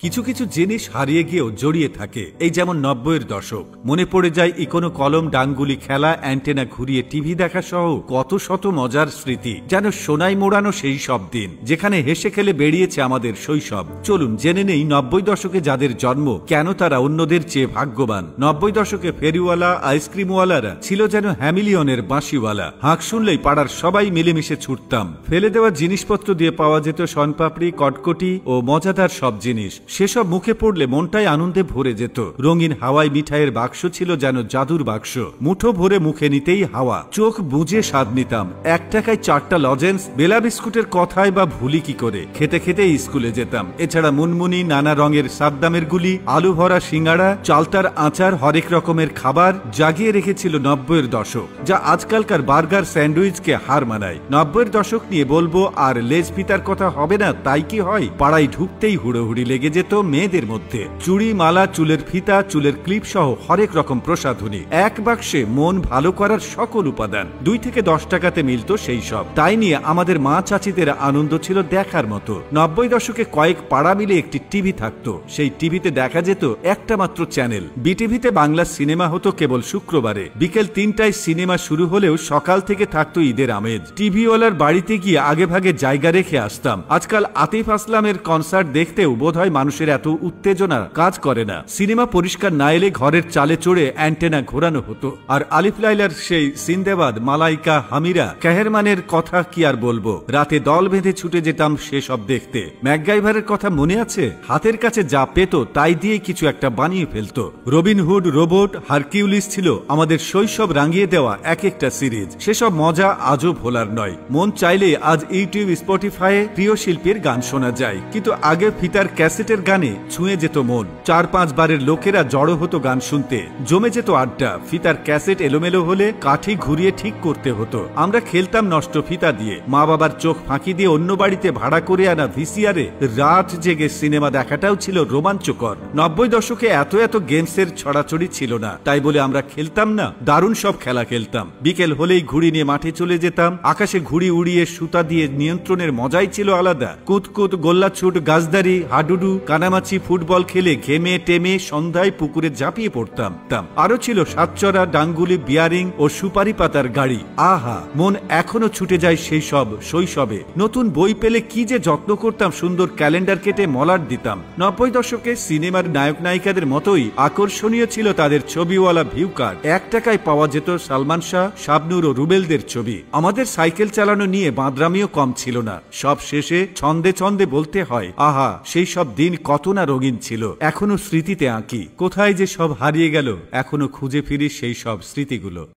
কিছু কিছু জিনিস হারিয়ে গিয়েও জড়িয়ে থাকে। এই যেমন 90-এর দশক, মনে পড়ে যায় ইকোনো কলম ডাঙ্গুলি খেলা, অ্যান্টেনা ঘুরিয়ে টিভি দেখা সহ কত শত মজার স্মৃতি। যেন সোনায় মোড়ানো সেই সব দিন, যেখানে হেসে খেলে বেরিয়েছে আমাদের শৈশব। চলুন জেনে নেই 90 দশকে যাদের জন্ম, কেন তারা অন্যদের চেয়ে ভাগ্যবান। 90 দশকে ফেরিওয়ালা, আইসক্রিমওয়ালারা ছিল যেন হ্যামিলিয়নের বাঁশিওয়ালা। হাঁক শুনলেই পাড়ার সবাই মিলেমিশে ছুটতাম। ফেলে দেওয়া জিনিসপত্র দিয়ে পাওয়া যেত শনপাপড়ি, কটকটি ও মজাদার সব জিনিস। সেসব মুখে পড়লে মনটাই আনন্দে ভরে যেত। রঙিন হাওয়াই মিঠাইয়ের বাক্স ছিল যেন জাদুর বাক্স। মুঠো ভরে মুখে নিতেই হাওয়া, চোখ বুজে স্বাদ নিতাম। 1 টাকায় 4টা লজেন্স, বেলা বিস্কুটের কথাই বা ভুলি কি করে। খেতে খেতেই স্কুলে যেতাম। এছাড়া মুনমুনি, নানা রঙের সাদ্দামের গুলি, আলু ভরা সিঙ্গাড়া, চালতার আচার, হরেক রকমের খাবার জাগিয়ে রেখেছিল 90-এর দশক, যা আজকালকার বার্গার স্যান্ডউইচকে হার মানায়। 90-এর দশক নিয়ে বলবো আর লেজ ফিতার কথা হবে না, তাই কি হয়? পাড়ায় ঢুকতেই হুড়োহুড়ি লেগে যেত মেয়েদের মধ্যে। চুড়ি, মালা, চুলের ফিতা, চুলের ক্লিপ সহ হরেক রকম প্রসাধনী, এক বাক্সে মন ভালো করার সকল উপাদান। 2 থেকে 10 টাকাতে মিলত সেই সব। তাই নিয়ে আমাদের মা চাচিদের আনন্দ ছিল দেখার মতো। 90 দশকে কয়েক পাড়া মিলে একটি টিভি থাকতো। সেই টিভিতে দেখা যেত একটা মাত্র চ্যানেল। বিটিভিতে বাংলা সিনেমা হতো কেবল শুক্রবারে। বিকেল 3টায় সিনেমা শুরু হলেও সকাল থেকে থাকতো ঈদের আমেজ। টিভিওয়ালার বাড়িতে গিয়ে আগে ভাগে জায়গা রেখে আসতাম। আজকাল আতিফ আসলামের কনসার্ট দেখতেও বোধহয় মানুষের এত উত্তেজনা কাজ করে না। সিনেমা পরিষ্কার না এলে ঘরের চালে চড়ে অ্যান্টেনা ঘোরানো হতো। আর আলিফ লাইলার সেই সিন্দেবাদ, মালাইকা, হামিরা, কাহেরমানের কথা কি আর বলবো। রাতে দল বেঁধে ছুটে যেতাম সেসব দেখতে। ম্যাকগাইভারের কথা মনে আছে? হাতের কাছে যা পেত তাই দিয়ে কিছু একটা বানিয়ে ফেলতো। রবিনহুড, রোবট, হারকিউলিস ছিল আমাদের শৈশব রাঙিয়ে দেওয়া এক একটা সিরিজ। সেসব মজা আজও ভোলার নয়। মন চাইলে আজ ইউটিউব, স্পটিফাইয়ে প্রিয় শিল্পীর গান শোনা যায়, কিন্তু আগে ফিতার ক্যাসেটের গানে ছুঁয়ে যেত মন। 4-5 বারের লোকেরা জড়ো হতো গান শুনতে, জমে যেত আড্ডা। ফিতার ক্যাসেট এলোমেলো হলে কাঠি ঘুরিয়ে ঠিক করতে হতো। আমরা খেলতাম নষ্ট ফিতা দিয়ে। মা বাবার চোখ ফাঁকি দিয়ে অন্য বাড়িতে ভাড়া করে আনা ভিসিআরে রাত জেগে সিনেমা দেখাটাও ছিল রোমাঞ্চকর। 90 দশকে এত এত গেমসের ছড়াছড়ি ছিল না, তাই বলে আমরা খেলতাম না। দারুণ সব খেলা খেলতাম। বিকেল হলেই ঘুড়ি নিয়ে মাঠে চলে যেতাম। আকাশে ঘুড়ি উড়িয়ে সুতা দিয়ে নিয়ন্ত্রণের মজাই ছিল আলাদা। কুতকুত, গোল্লাছুট, গাছদারি, হাডুডু, কানামাছি, ফুটবল খেলে ঘেমে টেমে সন্ধ্যায় পুকুরে ঝাঁপিয়ে পড়তাম। আরো ছিল সাতচরা, ডাঙ্গুলি, বিয়ারিং ও সুপারি পাতার গাড়ি। আহা, মন এখনো ছুটে যায় সেই সব শৈশবে। নতুন বই পেলে কি যে যত্ন করতাম, সুন্দর ক্যালেন্ডার কেটে মলাট দিতাম। 90 দশকে সিনেমার নায়ক নায়িকাদের মতোই আকর্ষণীয় ছিল তাদের ছবিওয়ালা ভিউ কার্ড। 1 টাকায় পাওয়া যেত সালমান শাহ, শাবনূর ও রুবেলদের ছবি। আমাদের সাইকেল চালানো নিয়ে বাঁদরামিও কম ছিল না। সব শেষে ছন্দে ছন্দে বলতে হয়, আহা, সেই সব দিন কত না রঙিন ছিল। এখনো স্মৃতিতে আঁকি। কোথায় যে সব হারিয়ে গেল, এখনো খুঁজে ফিরি সেই সব স্মৃতিগুলো।